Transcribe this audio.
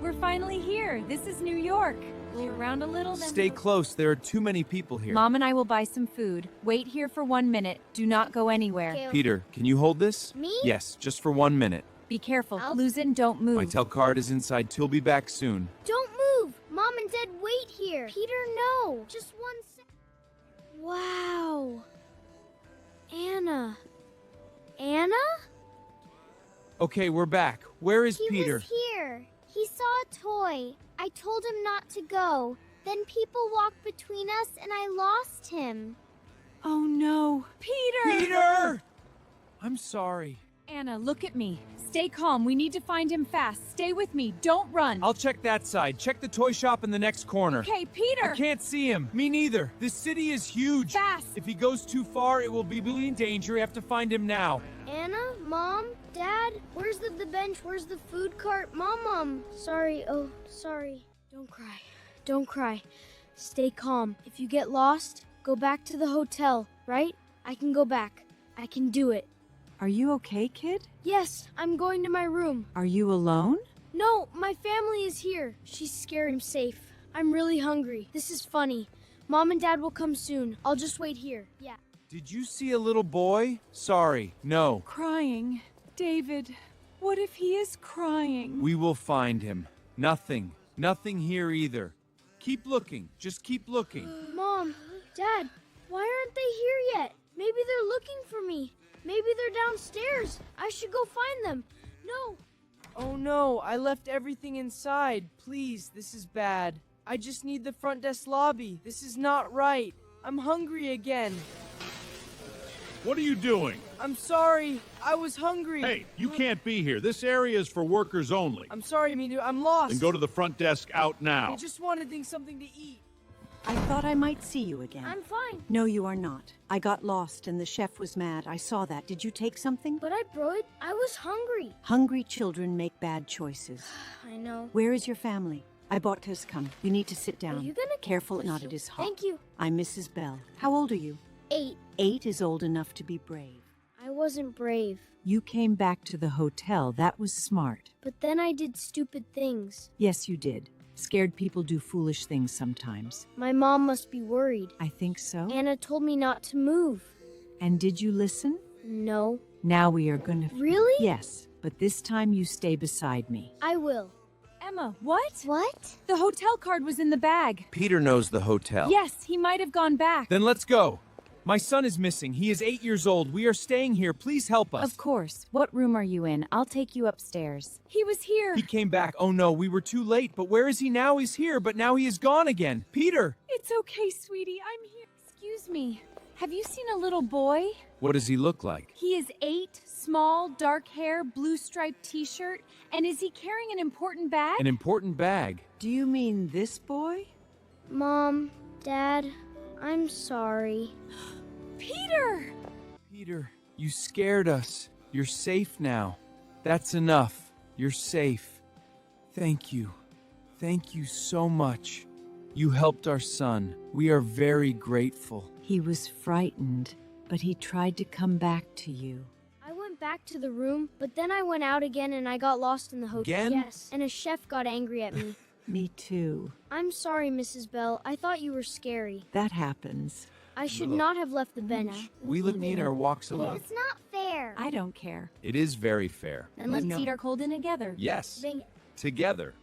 We're finally here. This is New York. We'll around a little, then Stay close. There are too many people here. Mom and I will buy some food. Wait here for 1 minute. Do not go anywhere. Okay. Peter, can you hold this? Me? Yes, just for 1 minute. Be careful. I'll- Lose it and don't move. My tel card is inside. Till be back soon. Don't move! Mom and Dad, wait here! Peter, no! Just 1 sec. Wow. Anna. Anna? Okay, we're back. Where is He Peter? was here. He saw a toy. I told him not to go. Then people walked between us and I lost him. Oh no. Peter! Peter! I'm sorry. Anna, look at me. Stay calm. We need to find him fast. Stay with me. Don't run. I'll check that side. Check the toy shop in the next corner. Okay, Peter! I can't see him. Me neither. This city is huge. Fast! If he goes too far, it will be in danger. We have to find him now. Anna? Mom? Dad? Where's the bench? Where's the food cart? Mom. Sorry. Oh, sorry. Don't cry. Don't cry. Stay calm. If you get lost, go back to the hotel, right? I can go back. I can do it. Are you okay, kid? Yes, I'm going to my room. Are you alone? No, my family is here. She's scared I'm safe. I'm really hungry. This is funny. Mom and Dad will come soon. I'll just wait here. Yeah. Did you see a little boy? Sorry, no. Crying. David, what if he is crying? We will find him. Nothing. Nothing here either. Keep looking. Just keep looking. Mom, Dad, why aren't they here yet? Maybe they're looking for me. Maybe they're downstairs. I should go find them. No. Oh no, I left everything inside. Please, this is bad. I just need the front desk lobby. This is not right. I'm hungry again. What are you doing? I'm sorry. I was hungry. Hey, you can't be here. This area is for workers only. I'm sorry, Midu. I'm lost. Then go to the front desk out I now. just wanted something to eat. I thought I might see you again. I'm fine. No, you are not. I got lost and the chef was mad. I saw that. Did you take something? But I brought it. I was hungry. Hungry children make bad choices. I know. Where is your family? I bought Tuscum. You need to sit down. Are you gonna... Careful, not it is hot. Thank you. I'm Mrs. Bell. How old are you? 8. 8 is old enough to be brave. I wasn't brave. You came back to the hotel. That was smart. But then I did stupid things. Yes, you did. Scared people do foolish things sometimes. My mom must be worried. I think so. Anna told me not to move. And did you listen? No. Now we are gonna... Really? Yes, but this time you stay beside me. I will. Emma, what? What? The hotel card was in the bag. Peter knows the hotel. Yes, he might have gone back. Then let's go. My son is missing. He is 8 years old. We are staying here. Please help us. Of course. What room are you in? I'll take you upstairs. He was here. He came back. Oh no, we were too late. But where is he now? He's here, but now he is gone again. Peter! It's okay, sweetie. I'm here. Excuse me. Have you seen a little boy? What does he look like? He is 8, small, dark hair, blue striped t-shirt. And is he carrying an important bag? An important bag. Do you mean this boy? Mom, Dad, I'm sorry. Peter! Peter, you scared us. You're safe now. That's enough. You're safe. Thank you. Thank you so much. You helped our son. We are very grateful. He was frightened, but he tried to come back to you. I went back to the room, but then I went out again and I got lost in the hotel. Again? Yes. And a chef got angry at me. Me too. I'm sorry, Mrs. Bell. I thought you were scary. That happens. I should not have left the bench. We need our walks alone. It's not fair. I don't care. It is very fair. And let's No. eat our cold in together. Yes. Bang it. Together.